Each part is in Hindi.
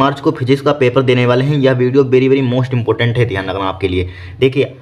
मार्च को फिजिक्स का पेपर देने वाले हैं। यह video very very most important है, ध्यान रखना आपके लिए। देखिए,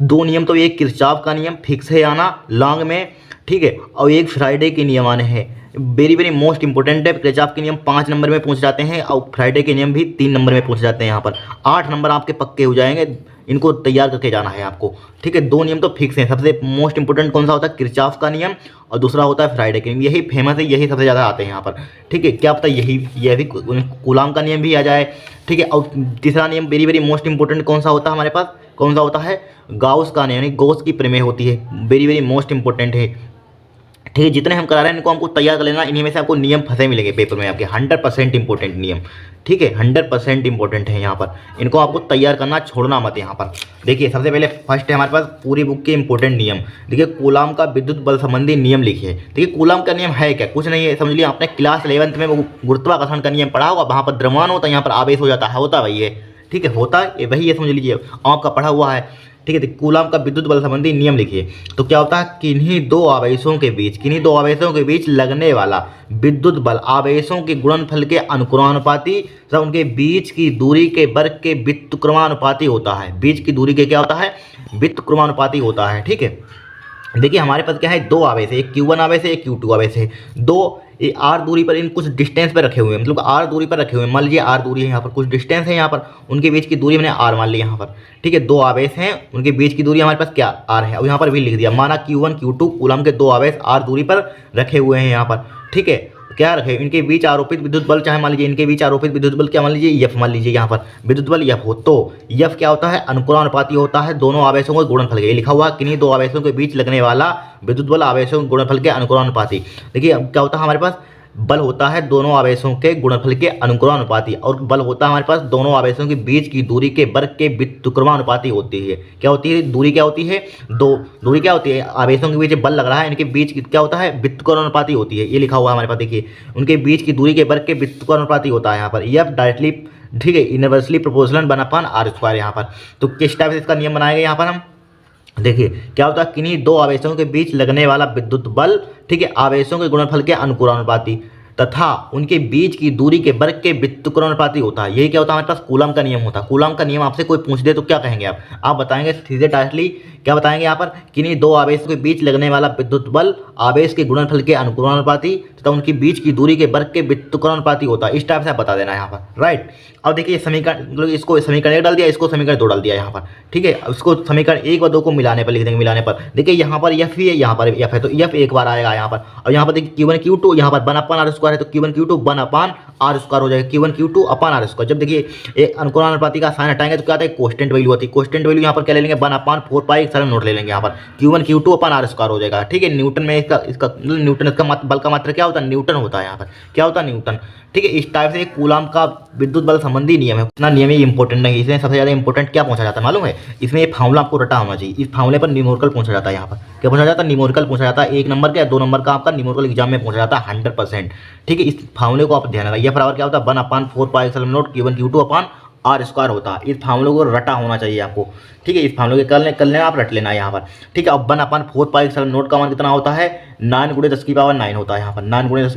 दो नियम तो एक किरचॉफ का नियम फिक्स है आना लॉन्ग में, ठीक है, और एक फ्राइडे के नियम आने हैं। वेरी वेरी मोस्ट इंपॉर्टेंट है। किरचॉफ के नियम 5 नंबर में पहुंच जाते हैं और फ्राइडे के नियम भी 3 नंबर में पहुंच जाते हैं। यहाँ पर 8 नंबर आपके पक्के हो जाएंगे, इनको तैयार करके जाना है आपको, ठीक है। दो नियम तो फिक्स हैं। सबसे मोस्ट इंपॉर्टेंट कौन सा होता है? किरचॉफ का नियम, और दूसरा होता है फ्राइडे के नियम। यही फेमस है, यही सबसे ज़्यादा आते हैं यहाँ पर, ठीक है। क्या पता यह भी कूलॉम का नियम भी आ जाए, ठीक है। और तीसरा नियम वेरी वेरी मोस्ट इंपॉर्टेंट कौन सा होता है हमारे पास? कौन सा होता है? गाउस का नियम, यानी गॉस की प्रमेय होती है। वेरी वेरी मोस्ट इंपॉर्टेंट है, ठीक है। जितने हम करा रहे हैं इनको हमको तैयार कर लेना। इन्हीं में से आपको नियम फंसे मिलेंगे पेपर में आपके, 100% इंपॉर्टेंट नियम, ठीक है, 100% इंपॉर्टेंट है यहाँ पर। इनको आपको तैयार करना, छोड़ना मत यहाँ पर। देखिए, सबसे पहले फर्स्ट है हमारे पास पूरी बुक के इंपॉर्टेंट नियम। देखिए, कूलॉम का विद्युत बल संबंधी नियम लिखिए। देखिए, कूलॉम का नियम है क्या? कुछ नहीं है, समझ लिया आपने क्लास 11th में वो गुरुत्वाकर्षण का नियम पढ़ा होगा। वहाँ पर द्रव्यमान होता है, यहाँ पर आवेश हो जाता है, होता वही है, ठीक है, होता है वही है, समझ लीजिए, आपका पढ़ा हुआ है, ठीक है। कूलॉम का विद्युत बल संबंधी नियम लिखिए। तो क्या होता है? किन्हीं दो आवेशों के बीच लगने वाला विद्युत बल आवेशों के गुणनफल के अनुक्रमानुपाती तथा उनके बीच की दूरी के वर्ग के व्युत्क्रमानुपाती होता है। बीच की दूरी के क्या होता है? व्युत्क्रमानुपाती होता है, ठीक है। देखिए, हमारे पास क्या है? दो आवेश है, एक Q1 आवेश है, एक Q2 आवेश है। दो r दूरी पर इन कुछ डिस्टेंस पर रखे हुए हैं, मतलब r दूरी पर रखे हुए हैं। मान लीजिए r दूरी है, यहाँ पर कुछ डिस्टेंस है, यहाँ पर उनके बीच की दूरी मैंने r मान ली यहाँ पर, ठीक है। दो आवेश हैं, उनके बीच की दूरी हमारे पास क्या? r है, और यहाँ पर भी लिख दिया। माना Q1 Q2 कूलॉम के दो आवेश r दूरी पर रखे हुए हैं यहाँ पर, ठीक है। क्या रखे? इनके बीच आरोपित विद्युत बल, चाहे मान लीजिए इनके बीच आरोपित विद्युत बल क्या मान लीजिए? F मान लीजिए, यहाँ पर विद्युत बल F हो, तो F क्या होता है? अनुक्रमानुपाती होता है दोनों आवेशों के गुणनफल के। ये लिखा हुआ, किन्हीं दो आवेशों के बीच लगने वाला विद्युत बल आवेशों के गुणनफल के अनुक्रमानुपाती। देखिए, अब क्या होता है हमारे पास? बल होता है दोनों आवेशों के गुणनफल के अनुक्रमानुपाती, और बल होता है हमारे पास दोनों आवेशों के बीच की दूरी के वर्ग के व्युत्क्रमानुपाती होती है। क्या होती है? दूरी क्या होती है? दूरी क्या होती है? आवेशों के बीच बल लग रहा है, इनके बीच की क्या होता है? व्युत्क्रमानुपाती होती है। ये लिखा हुआ है हमारे पास, देखिए, उनके बीच की दूरी के वर्ग के व्युत्क्रमानुपाती होता है यहाँ पर। F डायरेक्टली, ठीक है, इनवर्सली प्रोपोर्शनल 1/r² यहाँ पर। तो किस टाइप से इसका नियम बनाएंगे यहाँ पर हम? देखिए, क्या होता है? किन्हीं दो आवेशों के बीच लगने वाला विद्युत बल, ठीक है, आवेशों के गुणनफल के अनुक्रमानुपाती तथा उनके बीच की दूरी के वर्ग के व्युत्क्रमानुपाती होता है। यही क्या होता है? हमारे पास कूलॉम का नियम होता है। कूलॉम का नियम आपसे कोई पूछ दे तो क्या कहेंगे आप बताएंगे सीधे डायरेक्टली, क्या बताएंगे यहाँ पर? किन्हीं दो आवेशों के बीच लगने वाला विद्युत बल आवेश के गुणनफल के अनुक्रमानुपाती तथा उनकी बीच की दूरी के वर्ग के व्युत्क्रमानुपाती होता है। इस टाइप से आप बता देना यहाँ पर, राइट। अब देखिए, समीकरण, मतलब इसको समीकरण 1 डाल दिया, इसको समीकरण 2 डाल दिया यहाँ पर, ठीक है। इसको समीकरण 1 व 2 को मिलाने पर लिख देंगे। मिलाने पर देखिए, यहाँ पर F ही है, यहाँ पर F है, तो F एक बार आएगा यहाँ पर। और यहाँ पर देखिए Q1 Q2, यहाँ पर 1/r² है, तो Q1 Q2 1/r² हो जाएगा। Q1 Q2 1/r²। जब देखिए एक अनुक्रमानुपाती का साइन हटाएंगे तो क्या आता है? कोष्टेंट वैल्यू आती है। कोष्टेंट वैल्यू यहाँ पर क्या ले लेंगे? 1/4π ले लेंगे यहाँ पर। Q1 Q2 1/r² हो जाएगा, ठीक है। न्यूटन में इसका न्यूटन, इसका बल का मात्रा क्या होता है? न्यूटन होता है यहाँ पर। क्या होता है? न्यूटन, ठीक है। इस टाइप से एक कूलॉम का विद्युत बल संबंधी नियम है। इतना नियम ही इंपॉर्टेंट नहीं, इसमें सबसे ज़्यादा इंपॉर्टेंट क्या पूछा जाता है मालूम है? इसमें ये फार्मूला आपको रटा होना चाहिए। इस फार्मूले पर न्यूमेरिकल पूछा जाता है। यहाँ पर क्या पूछा जाता है? न्यूमेरिकल पूछा जाता है। 1 नंबर का या 2 नंबर का आपका न्यूमेरिकल एग्जाम में पूछा जाता है 100%, ठीक है। इस फार्मूले को आप ध्यान रखिए। यह बराबर क्या होता है? 1/4πε0 Q1 Q2 r² होता है। इस फार्मूले को रटा होना चाहिए आपको, ठीक है। इस फार्मूले के कर लेना, आप रट लेना यहाँ पर, ठीक है। अब 1/4πε0 का मान कितना होता है? 9 × 10⁹ होता है यहाँ पर। 9 ×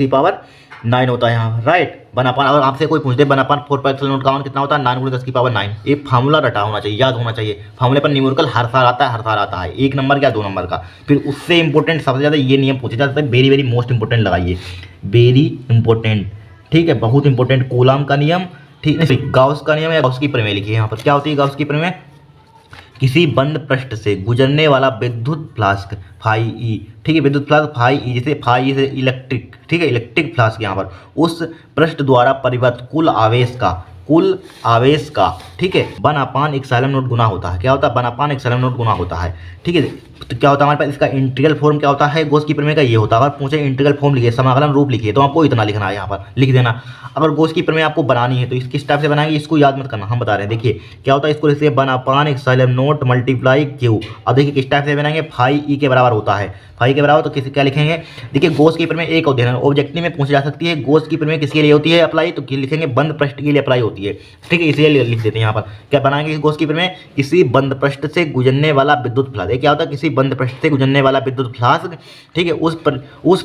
10⁹ होता है यहाँ पर, राइट। अगर आपसे कोई पूछते 1/4πε0 का मान कितना होता है? 9 × 10⁹ ये फार्मूला रटा होना चाहिए, याद होना चाहिए। फार्मूले पर न्यूमेरिकल हर साल आता है 1 नंबर का 2 नंबर का। फिर उससे इंपॉर्टेंट सबसे ज़्यादा ये नियम पूछे जाते हैं। वेरी वेरी मोस्ट इंपॉर्टेंट लगाइए, वेरी इंपॉर्टेंट, ठीक है, बहुत इंपॉर्टेंट। कूलॉम का नियम, ठीक है। गाउस का नियम या गाउस की प्रमेय लिखिए यहाँ पर। क्या होती है गाउस की प्रमेय? किसी बंद पृष्ठ से गुजरने वाला विद्युत फ्लास्क φE, ठीक है, विद्युत फ्लास्क φE, जैसे φE से इलेक्ट्रिक, ठीक है, इलेक्ट्रिक फ्लास्क यहाँ पर, उस पृष्ठ द्वारा परिवर्तित कुल आवेश का, ठीक है, 1/ε0 गुना होता है। क्या होता है? 1/ε0 गुना होता है, ठीक है। तो क्या होता है हमारे पास? इसका इंटीग्रल फॉर्म क्या होता है? गॉस की प्रमेय का ये होता है। अगर पूछे इंटीग्रल फॉर्म लिखिए, समाकलन रूप लिखिए, तो आपको इतना लिखना है, यहाँ पर लिख देना। अगर गॉस की प्रमेय आपको बनानी है तो इस किस टाइप से बनाएंगे, इसको याद मत करना, हम बता रहे हैं। देखिए, क्या होता है? इसको लिखिए 1/ε0 मल्टीप्लाई Q। अब देखिए किस टाइप से बनाएंगे? φE के बराबर होता है। φE के बराबर, तो किस क्या लिखेंगे? देखिए, गॉस की प्रमेय एक और ऑब्जेक्टिव में पूछी जा सकती है। गॉस की प्रमेय किसके लिए होती है अप्लाई? तो लिखेंगे बंद पृष्ठ के लिए अप्लाई होती है। होती है, ठीक है, इसलिए लिख देते हैं यहाँ पर। क्या बनाएंगे गोल्सकी प्रमेय? किसी बंद पृष्ठ से गुजरने वाला विद्युत फ्लास्क, क्या होता है? किसी बंद पृष्ठ से गुजरने वाला विद्युत फ्लास्क, ठीक है, उस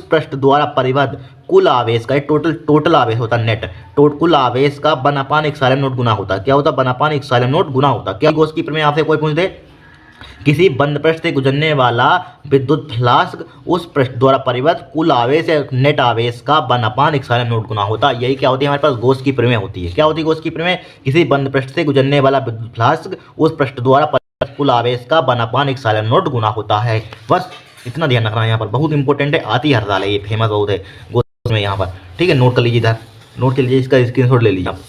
पृष्ठ द्वारा परिबद्ध कुल आवेश का, टोटल आवेश होता है नेट, कुल आवेश का 1/ε0 गुना होता है। क्या होता है? 1/ε0 गुना होता है। क्या गोल्सकी प्रमेय आपसे कोई पूछ दे, किसी बंद पृष्ठ से गुजरने वाला विद्युत फ्लास्क उस पृष्ठ द्वारा परिबद्ध कुल आवेश या नेट आवेश का 1/ε0 गुना होता है। यही क्या होती है? हमारे पास गोल्स की प्रमेय होती है। क्या होती है गोल्स की प्रमेय? किसी बंद पृष्ठ से गुजरने वाला विद्युत फ्लास्क उस पृष्ठ द्वारा परिबद्ध कुल आवेश का 1/ε0 गुना होता है। बस इतना ध्यान रखना है यहाँ पर, बहुत इंपॉर्टेंट है, आती हर साल है, ये फेमस बहुत है गोल्स में यहाँ पर, ठीक है। नोट कर लीजिए, इधर नोट कर लीजिए, इसका स्क्रीनशॉट ले लीजिए आप।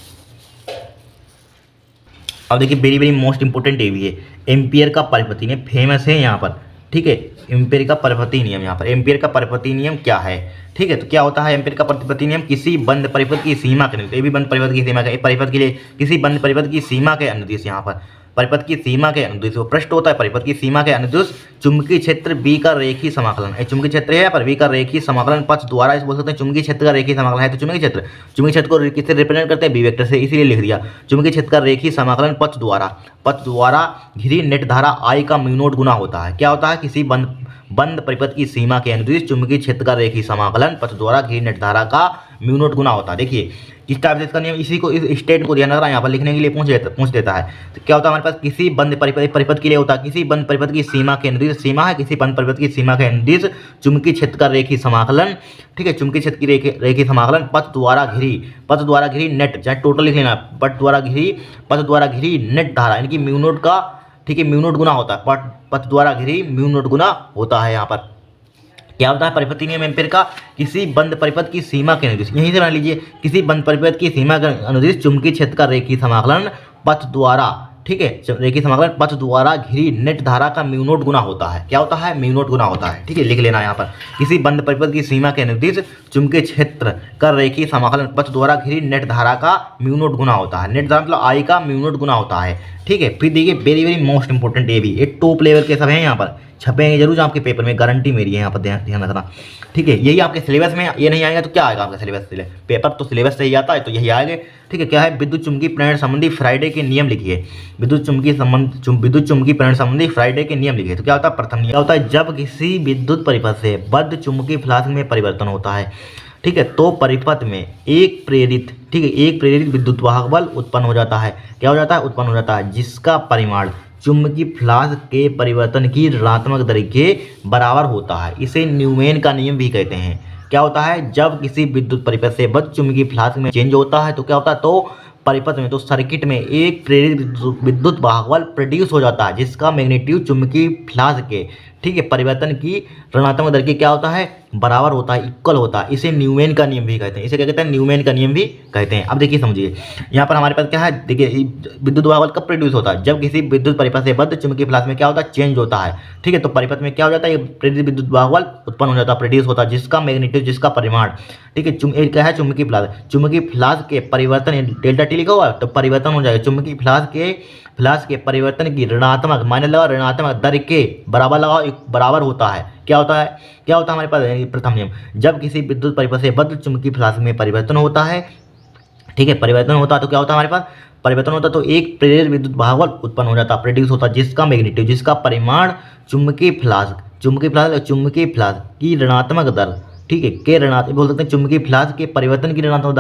अब देखिए वेरी वेरी मोस्ट इंपोर्टेंट ये भी है, एम्पियर का परिपति नियम फेमस है यहाँ पर, ठीक है। एम्पियर का परिपति नियम, यहाँ पर एम्पियर का परिपति नियम क्या है, ठीक है। तो क्या होता है एम्पियर का परिपति नियम? किसी बंद परिपथ की सीमा के अनुदिश, ये भी बंद परिपथ की सीमा के परिपथ के लिए, किसी बंद परिपथ की सीमा के अनुदिश, यहाँ पर परिपथ की सीमा के अनुदिश, वो पृष्ठ होता है परिपथ की सीमा के अनुदिश चुंबकीय क्षेत्र बी का रेखीय समाकलन, चुंबकीय क्षेत्र है पर बी का रेखीय समाकलन पथ द्वारा, इस बोल सकते हैं चुंबकीय क्षेत्र का रेखीय समाकलन है। तो चुंबकीय क्षेत्र को किससे रिप्रेजेंट करते हैं? बी वेक्टर से, इसीलिए लिख दिया चुंबकीय क्षेत्र का रेखीय समाकलन पथ द्वारा घिरी नेट धारा I का म्यू0 गुना होता है। क्या होता है? किसी बंद परिपथ की सीमा के अनुदिश चुंबकीय क्षेत्र का रेखीय समाकलन पथ द्वारा घिरी नेट धारा का म्यू0 गुना होता है। देखिए किस टाइप से इसका नियम, इसी को, इस स्टेट को ध्यान रखना, यहाँ पर लिखने के लिए पूछ देता है। तो क्या होता है हमारे पास? किसी बंद परिपथ के लिए होता है, किसी बंद परिपथ की सीमा के अनुदिश, सीमा है किसी बंद परिपथ की सीमा के अनुदिश चुंबकीय क्षेत्र का रेखीय समाकलन, ठीक है, चुंबकीय क्षेत्र की रेखीय समाकलन पथ द्वारा घिरी नेट, चाहे टोटल लिख लेना, पथ द्वारा घिरी नेट धारा, यानी कि म्यू0 का, ठीक है, म्यू0 गुना होता है, पथ द्वारा घिरी म्यू0 गुना होता है। यहाँ पर क्या होता है परिपति नियम एम्पियर का? किसी बंद परिपथ की सीमा के अनुदिश, यहीं से बना लीजिए, किसी बंद परिपथ की सीमा के अनुदिश चुंबकीय क्षेत्र का रेखीय समाकलन पथ द्वारा, ठीक है, रेखीय समाकलन पथ द्वारा घिरी नेट धारा का म्यू0 गुना होता है। क्या होता है? म्यू0 गुना होता है, ठीक है, लिख लेना यहाँ पर। किसी बंद परिपथ की सीमा के अनुदिश चुंबकीय क्षेत्र का रेखीय समाकलन पथ द्वारा घिरी नेट धारा का म्यू0 गुना होता है। नेट धारा मतलब I का म्यू0 गुना होता है, ठीक है। फिर देखिए वेरी वेरी मोस्ट इंपॉर्टेंट, ये भी ये टॉप लेवल के सब हैं, यहाँ पर छपेंगे जरूर आपके पेपर में, गारंटी मेरी है, यहाँ पर ध्यान रखना, ठीक है। यही आपके सिलेबस में, ये नहीं आएगा तो क्या आएगा आपका सिलेबस? पेपर तो सिलेबस से ही आता है, तो यही आएगा, ठीक है। क्या है? विद्युत चुम्बकीय प्रेरण संबंधी फ्राइडे के नियम लिखिए, विद्युत चुम्बकीय प्रेरण संबंधी फ्राइडे के नियम लिखिए। तो क्या होता है? प्रथम नियम क्या होता है? जब किसी विद्युत परिपथ से बद्ध चुम्बकीय फ्लास्क में परिवर्तन होता है, ठीक है, तो परिपथ में एक प्रेरित विद्युत वाहक बल उत्पन्न हो जाता है। क्या हो जाता है? उत्पन्न हो जाता है, जिसका परिमाण चुंबकीय फ्लास्क के परिवर्तन की ऋणात्मक दर के बराबर होता है। इसे न्यूमैन का नियम भी कहते हैं। क्या होता है? जब किसी विद्युत परिपथ से बद्ध चुंबकीय फ्लास्क में चेंज होता है तो क्या होता है? तो परिपथ में, तो सर्किट में एक प्रेरित विद्युत वाहक बल प्रोड्यूस हो जाता है, जिसका मैग्नीट्यूड चुंबकीय फ्लास्क के, ठीक है, परिवर्तन की ऋणात्मक दर के क्या होता है? बराबर होता है, इक्वल होता है। इसे न्यूमैन का नियम भी कहते हैं। इसे क्या कहते हैं? न्यूमैन का नियम भी कहते हैं। अब देखिए समझिए, यहाँ पर हमारे पास क्या है? देखिए विद्युत वाहक बल कब प्रोड्यूस होता है? जब किसी विद्युत परिपथ से बद्ध चुंबकीय फ्लास्क में क्या होता है? चेंज होता है, ठीक है। तो परिपथ में क्या हो जाता है? प्रेरित विद्युत वाहक बल उत्पन्न हो जाता है, प्रोड्यूस होता है, जिसका मैग्नीट्यूड, जिसका परिमाण, ठीक है, क्या है? चुंबकीय फ्लास्क के परिवर्तन, डेल्टा टी लिखा हुआ है, तो परिवर्तन हो जाएगा चुंबकीय फ्लास्क के परिवर्तन की ऋणात्मक, माइनस लगाओ, ऋणात्मक दर के बराबर लगाओ, बराबर होता है। क्या होता है? हमारे पास प्रथम नियम, जब किसी विद्युत परिपथ से बद्ध चुंबकीय फ्लास्क में परिवर्तन होता है, ठीक है, परिवर्तन होता है तो क्या होता है? हमारे पास परिवर्तन होता है तो एक प्रेरित विद्युत वाहक बल उत्पन्न हो जाता है, प्रोड्यूस होता है, जिसका मैग्नीट्यूड, जिसका परिमाण चुंबकीय फ्लास्क की ऋणात्मक दर, ठीक है, के ऋणात्मक बोल सकते हैं, चुंबकीय फ्लास्क के परिवर्तन की ऋणात्मक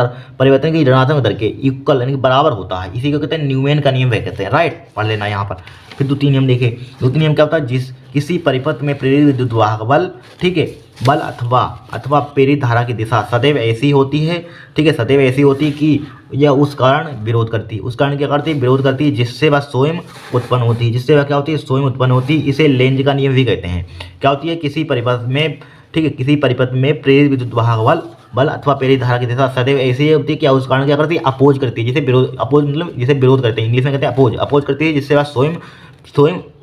दर के इक्वल, यानी बराबर होता है। इसी को कहते हैं न्यूमैन का नियम कहते हैं, राइट, पढ़ लेना यहाँ पर। फिर द्वितीय नियम देखें, द्वितीय नियम क्या होता है? किसी परिपथ में प्रेरित विद्युत वाहक बल, ठीक है, बल अथवा प्रेरित धारा की दिशा सदैव ऐसी होती है, ठीक है, सदैव ऐसी होती है कि यह उस कारण विरोध करती है, विरोध करती है, जिससे वह स्वयं उत्पन्न होती है, क्या होती है? स्वयं उत्पन्न होती है। इसे लेंज का नियम भी कहते हैं। क्या होती है? किसी परिपथ में, ठीक है, किसी परिपथ में प्रेरित विद्युत वाहक बल अथवा प्रेरित धारा की दिशा सदैव ऐसी होती है, क्या उस कारण क्या करती है? अपोज करती है, जिसे विरोध करते हैं, इंग्लिश में कहते हैं अपोज करती है, जिससे वह स्वयं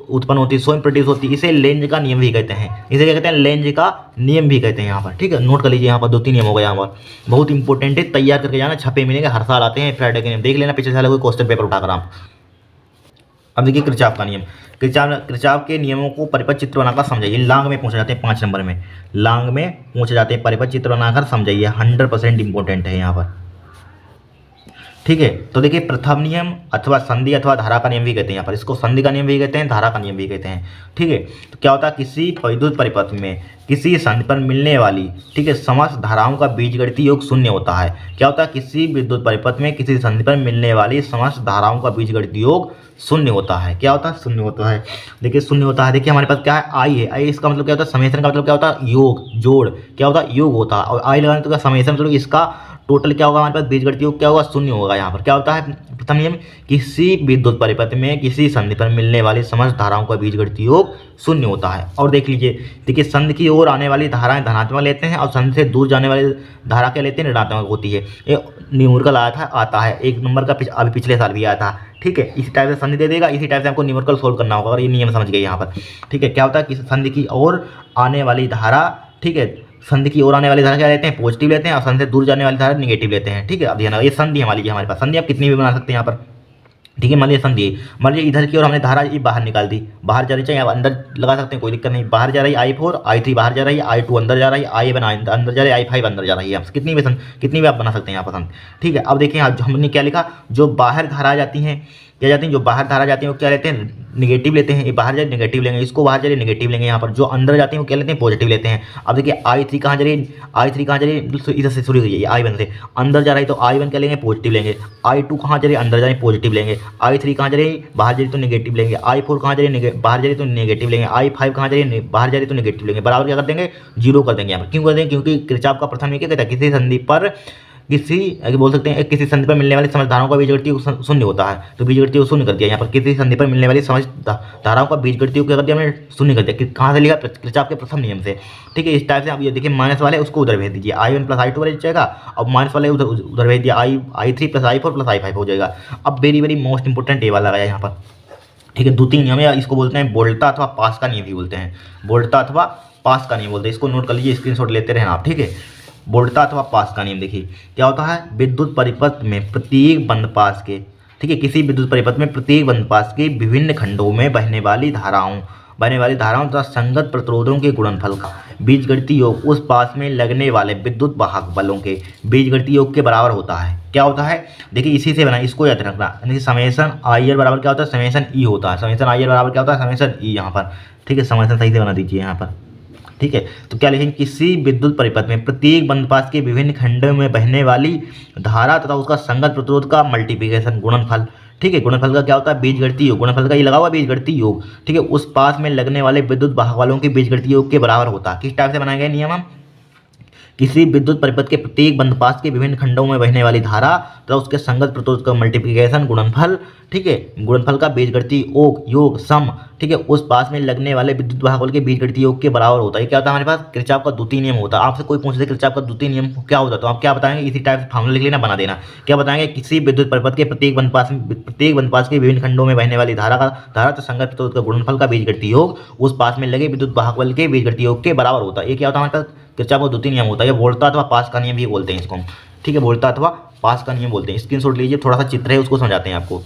उत्पन्न होती है, स्वयं प्रोड्यूस होती है। इसे लेंज का नियम भी कहते हैं। इसे क्या कहते हैं? लेंज का नियम भी कहते हैं यहाँ पर, ठीक है। नोट कर लीजिए, यहाँ पर 2-3 नियम हो गए, यहाँ पर बहुत इंपॉर्टेंट है, तैयार करके जाना, छपे मिलेंगे, हर साल आते हैं फ्राइडे के नियम, देख लेना पिछले साल कोई क्वेश्चन पेपर उठाकर आप। अब देखिए किरचॉफ का नियम, किरचॉफ के नियमों को परिपथ चित्र बनाकर समझाइए। लांग में पूछे जाते हैं 5 नंबर में, लांग में पूछे जाते हैं, परिपथ चित्र बनाकर समझाइए, 100% इंपॉर्टेंट है यहाँ पर। ठीक है। तो देखिए प्रथम नियम अथवा संधि अथवा धारा का नियम भी कहते हैं, यहाँ पर इसको संधि का नियम भी कहते हैं, धारा का नियम भी कहते हैं। ठीक है। तो क्या होता है, किसी विद्युत परिपथ में किसी संधि पर मिलने वाली, ठीक है, समस्त धाराओं का बीजगणितीय योग शून्य होता है। क्या होता है, किसी विद्युत परिपथ में किसी संधि पर मिलने वाली समस्त धाराओं का बीजगणितीय योग शून्य होता है। क्या होता है, शून्य होता है। देखिए शून्य होता है। देखिए हमारे पास क्या है, आई है। आई इसका मतलब क्या होता है, समेशन का मतलब क्या होता है, योग, जोड़। क्या होता है, योग होता है। और आई लगाने तो क्या समेशन मतलब इसका टोटल क्या होगा, हमारे पास बीजगणितीय योग क्या होगा, शून्य होगा। यहाँ पर क्या होता है, प्रथम नियम, किसी विद्युत परिपथ में किसी संधि पर मिलने वाली समस्त धाराओं का बीजगणितीय योग शून्य होता है। और देख लीजिए, देखिए संधि की ओर आने वाली धाराएं धनात्मक लेते हैं और संधि से दूर जाने वाली धारा क्या लेते हैं, ऋणात्मक होती है। ये न्यूमेरिकल आता है 1 नंबर का, अभी पिछले साल भी आया था। ठीक है। इसी टाइप से संधि दे देगा, इसी टाइप से आपको न्यूमेरिकल सोल्व करना होगा, अगर ये नियम समझ गए यहाँ पर। ठीक है। क्या होता है कि संधि की ओर आने वाली धारा, ठीक है, संधि की ओर आने वाली धारा क्या लेते हैं, पॉजिटिव लेते हैं, और संधि से दूर जाने वाली धारा निगेटिव लेते हैं। ठीक है। अब ध्यान, ये संधि है मान लीजिए हमारे पास, संधि आप कितनी भी बना सकते हैं यहाँ पर। ठीक है। मान लीजिए संधि, मान लीजिए इधर की ओर हमने धारा ये बाहर निकाल दी, बाहर जा रही चाहिए, आप अंदर लगा सकते हैं, कोई दिक्कत नहीं। बाहर जा रही है I4, I3 बाहर जा रही है, I2 अंदर जा रही है, I1 अंदर जा रही है, I5 अंदर जा रही है। आप कितनी भी आप बना सकते हैं यहाँ पर। ठीक है। अब देखिए हमने क्या लिखा, जो बाहर धारा जाती हैं, क्या जाती हैं, जो बाहर धारा जाती हैं वो क्या लेते हैं, निगेटिव लेते हैं। ये बाहर जाए निगेटिव लेंगे, इसको बाहर जाए निगेटिव लेंगे। यहाँ पर जो अंदर जाती हैं वो क्या लेते हैं, पॉजिटिव लेते हैं। अब देखिए I3 कहाँ जा रही है, I3 कहाँ जा रही है, इधर से शुरू हुई है, I1 से अंदर जा रही है, तो I1 क्या लेंगे, पॉजिटिव लेंगे। I2 कहाँ जा रही है, अंदर जा रही है, पॉजिटिव लेंगे। I3 कहाँ जा रही है, बाहर जा रही तो निगेटिव लेंगे। I4 कहाँ जा रही है, बाहर जा रही तो निगेटिव लेंगे। I5 कहाँ जा रही है, बाहर जा रही तो निगेटिव लेंगे। बराबर क्या कर देंगे, 0 कर देंगे यहाँ पर। क्यों कर देंगे, क्योंकि किरचॉफ का प्रथम नियम क्या कहता है, किसी संधि पर बोल सकते हैं किसी संधि पर मिलने वाली समस्त धाराओं का बीजगणितीय योग शून्य होता है। तो बीजगणितीय योग शून्य कर दिया यहाँ पर, किसी संधि पर मिलने वाली समस्त धाराओं का बीजगणितीय योग क्या कर दिया हमने, शून्य कर दिया। कहाँ से लिखा, किरचॉफ के प्रथम नियम से। ठीक है। इस टाइप से आप ये देखिए, माइनस वाले उसको उधर भेज दीजिए, I1 + I2 वाले जाएगा, अब माइनस वाले उधर भेज दिया, I3 + I4 + I5 हो जाएगा। अब वेरी मोस्ट इंपोर्टेंट ये वाला लगाया यहाँ पर। ठीक है। द्वितीय नियम है, इसको बोलते हैं बोल्टा अथवा पास का नियम भी बोलते हैं, बोल्टा अथवा पास का नियम बोलते हैं। इसको नोट कर लीजिए, स्क्रीनशॉट लेते रहना आप। ठीक है। बोल्टा अथवा पास का नियम देखिए क्या होता है, विद्युत परिपथ में प्रत्येक बंद पास के, ठीक है, किसी विद्युत परिपथ में प्रत्येक बंद पास के विभिन्न खंडों में बहने वाली धाराओं तथा संगत प्रतिरोधों के गुणनफल का बीजगणितीय योग उस पास में लगने वाले विद्युत वाहक बलों के बीजगणितीय योग के बराबर होता है। क्या होता है, देखिए इसी से बना, इसको याद रखना, यानी समेशन IR बराबर क्या होता है, समेशन E होता है। समेशन IR बराबर क्या होता है, समेशन E यहाँ पर। ठीक है। समेशन सही से बना दीजिए यहाँ पर। ठीक है। तो क्या लिखेंगे, किसी विद्युत परिपथ में प्रत्येक बंद पास के विभिन्न खंडों में बहने वाली धारा तथा उसका संगत प्रतिरोध का मल्टीप्लिकेशन गुणनफल। ठीक है। गुणनफल का क्या होता है, बीजगणितीय योग। गुणनफल का ये लगा हुआ बीजगणितीय योग। ठीक है। उस पास में लगने वाले विद्युत वाहक वालों के बीजगणितीय योग के बराबर होता है। किस टाइप से बनाए गए नियम हम, किसी विद्युत परिपथ के प्रत्येक बंद पास के विभिन्न खंडों में बहने वाली धारा तथा उसके संगत प्रतिरोध का मल्टीप्लिकेशन गुणनफल। ठीक है। गुणनफल का बीजगणितीय योग सम, ठीक है, उस पास में लगने वाले विद्युत वाहक के बीजगणितीय योग के बराबर होता है। क्या होता है, हमारे पास किरचॉफ का द्वितीय नियम होता है। आपसे कोई पूछ दे किरचॉफ का द्वितीय नियम क्या होता है, तो आप क्या बताएंगे, इसी टाइप से फॉर्मूला लिख लेना, बना देना। क्या बताएंगे, किसी विद्युत परिपथ के प्रत्येक बंद पास के विभिन्न खंडों में बहने वाली धारा तो संगत प्रतिरोध का गुणनफल का बीजगणितीय योग उस पास में लगे विद्युत वाहक बल के बीजगणितीय योग के बराबर होता है। ये क्या होता है, हमारे पास किरचॉफ का द्वितीय नियम होता है। ये वोल्टा अथवा पास का नियम भी बोलते हैं इसको हम। ठीक है। वोल्टा अथवा पास का नियम बोलते हैं। स्क्रीनशॉट लीजिए, थोड़ा सा चित्र है उसको समझाते हैं आपको।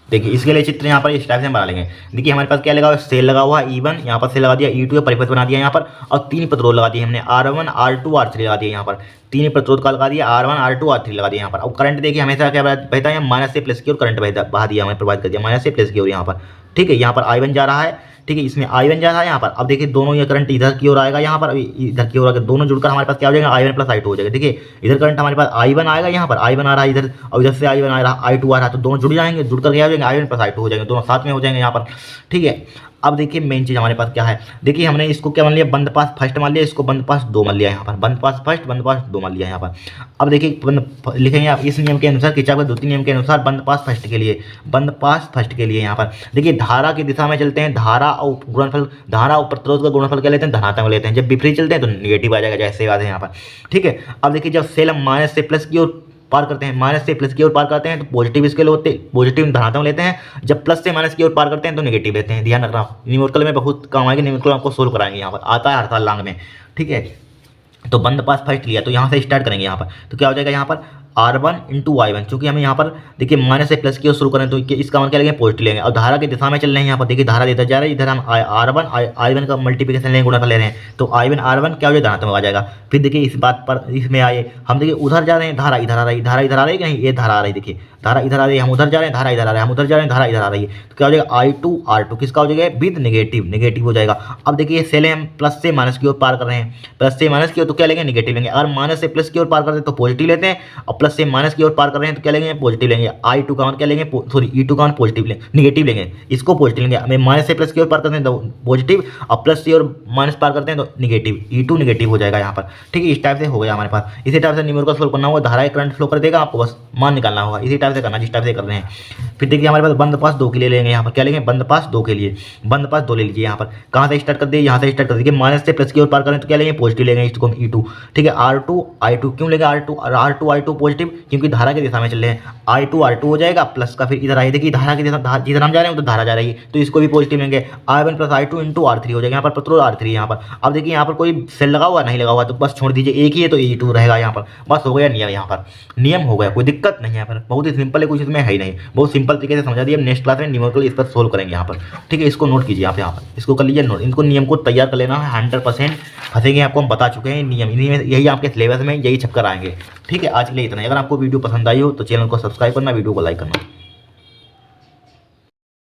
देखिए इसके लिए चित्र यहाँ पर इस टाइप से बना लेंगे। देखिए हमारे पास क्या लगा हुआ है, सेल लगा हुआ है E1, यहाँ पर सेल लगा दिया, E2 परिपथ बना दिया यहाँ पर, और 3 प्रतिरोध लगा दिए हमने, R1 R2 R3 लगा दिया यहाँ पर। 3 प्रतिरोध का लगा दिया, R1 R2 R3 लगा दिया यहाँ पर। अब करंट देखिए हमेशा क्या बहता है, माइनस से प्लस की ओर करंट बहा दिया, हमें प्रोवाइड कर दिया माइनस से प्लस की ओर यहाँ पर। ठीक है। यहाँ पर I1 जा रहा है, ठीक है, इसमें I1 जा रहा है यहाँ पर। अब देखिए दोनों ये करंट इधर की ओर आएगा यहाँ पर, इधर की ओर आकर दोनों जुड़कर हमारे पास क्या हो जाएगा, I1 + I2 हो जाएगा। देखिए इधर करंट हमारे पास I1 आएगा यहाँ पर, I1 आ रहा है इधर, और इधर से I1 आ रहा है, I2 आ रहा है, तो दोनों जुड़ जाएंगे, जुड़कर क्या हो जाएंगे, I1 + I2 हो जाएंगे, दोनों साथ में हो जाएंगे यहाँ पर। ठीक है। अब देखिए मेन चीज़ हमारे पास क्या है, देखिए हमने इसको क्या मान लिया, बंद पास फर्स्ट मान लिया, इसको बंद पास 2 मान लिया यहाँ पर, बंद पास फर्स्ट बंद पास 2 मान लिया यहाँ पर। अब देखिए लिखेंगे आप इस नियम के अनुसार, किरचॉफ के द्वितीय नियम के अनुसार बंद पास फर्स्ट के लिए यहाँ पर देखिए धारा की दिशा में चलते हैं, धारा और प्रतिरोध का गुणनफल क्या लेते हैं, धनात्मक लेते हैं। जब विपरीत चलते हैं तो निगेटिव आ जाएगा, जैसे बात है यहाँ पर। ठीक है। अब देखिए जब सेल हम माइनस से प्लस की ओर पार करते हैं, माइनस से प्लस की ओर पार करते हैं तो पॉजिटिव स्केल होते हैं, पॉजिटिव धनात्मक लेते हैं। जब प्लस से माइनस की ओर पार करते हैं तो नेगेटिव लेते हैं। ध्यान रखना, न्यूमेरिकल में बहुत काम आएगा, न्यूमेरिकल आपको सोल्व कराएंगे, यहाँ पर आता है हर साल लांग में। ठीक है। तो बंद पास फर्स्ट लिया, तो यहाँ से स्टार्ट करेंगे यहाँ पर, तो क्या हो जाएगा यहाँ पर R1 इंटू Y1, चूंकि हमें यहाँ पर देखिए माइनस से प्लस की ओर शुरू करें तो इसका मान क्या लेंगे, पॉजिटिव लेंगे। और धारा की दिशा में चल रहे हैं, यहाँ पर देखिए धारा इधर जा रही है, इधर हम R1 I1 का मल्टीप्लिकेशन लेंगे, गुणा कर ले रहे हैं, तो I1 R1 क्या हो जाएगा, धनात्मक आ जाएगा। फिर देखिए इस बात पर इसमें आए हम देखिए उधर जा रहे हैं, धारा इधर आ रही है, धारा इधर आ रही है कि नहीं, ये धारा आ रही है, देखिए धारा इधर आ रही है, हम उधर जा रहे हैं, धारा इधर आ रही है, हम उधर जा रहे हैं, धारा इधर आ रही है, तो क्या हो जाएगा I2 R2 किसका हो जाएगा, विद नेगेटिव हो जाएगा। अब देखिए सेले हम प्लस से माइनस की ओर पार कर रहे हैं, प्लस से माइनस की ओर तो क्या लेंगे, नेगेटिव लेंगे। अगर माइनस से प्लस की ओर पार करते हैं तो पॉजिटिव लेते हैं, और प्लस से माइनस की ओर पार कर रहे हैं तो क्या लेंगे, पॉजिटिव लेंगे। I2 का मान क्या लेंगे, सॉरी E2 का मान पॉजिटिव लेंगे, नेगेटिव लेंगे, इसको पॉजिटिव लेंगे। हमें माइनस से प्लस की ओर पार करते हैं तो पॉजिटिव, और प्लस की ओर माइनस पार करते हैं तो नेगेटिव, E2 नेगेटिव हो जाएगा यहाँ पर, ठीक है। इस टाइप से हो गया हमारे पास। इसी टाइप से न्यूमेरिकल सोल्व करना होगा, धारा करंट फ्लो कर देगा, आपको बस मान निकालना होगा, इसी टाइप से करना जिस टाइप से कर रहे हैं। फिर देखिए हमारे पास बंद पास 2 के लिए लेंगे, यहाँ पर क्या लेंगे, बंद पास 2 के लिए, बंद पास 2 ले लीजिए। यहाँ पर कहाँ से स्टार्ट कर दिए, यहाँ से स्टार्ट कर दीजिए, माइनस से प्लस की ओर पार करें तो क्या लेंगे, पॉजिटिव लेंगे, इसको हम E2, ठीक है। R2 I2 क्यों लेंगे, R2 I2 पॉजिटिव, क्योंकि धारा की दिशा में चल रहे हैं, I2 R2 हो जाएगा, प्लस का फिर इधर आइए, देखिए धारा की दिशा, जिधर हम जा रहे हैं तो धारा जा रही है, तो इसको भी पॉजिटिव लेंगे। I1 plus I2 into R3 हो जाएगा, यहाँ पर पेट्रोल R3 यहाँ पर। अब देखिए यहाँ पर कोई सेल लगा हुआ नहीं लगा हुआ, तो बस छोड़ दीजिए, एक ही है तो E2 रहेगा यहाँ पर, बस हो गया नियम, यहाँ पर नियम हो गया, कोई दिक्कत नहीं है यहाँ पर, बहुत ही सिंपल है, कुछ इसमें है ही नहीं, बहुत सिंपल तरीके से समझा दिया। नेक्स्ट क्लास में न्यूमेरिकल इस पर सोल्व करेंगे यहाँ पर, ठीक है। इसको नोट कीजिए आप यहाँ पर, इसको कर लीजिए नोट, इनको नियम को तैयार कर लेना है, 100% फंसेंगे, आपको हम बता चुके हैं नियम, यही आपके सिलेबस में यही छपकर आएंगे, ठीक है। आज के लिए इतना ही। अगर आपको वीडियो पसंद आई हो तो चैनल को सब्सक्राइब करना, वीडियो को लाइक करना।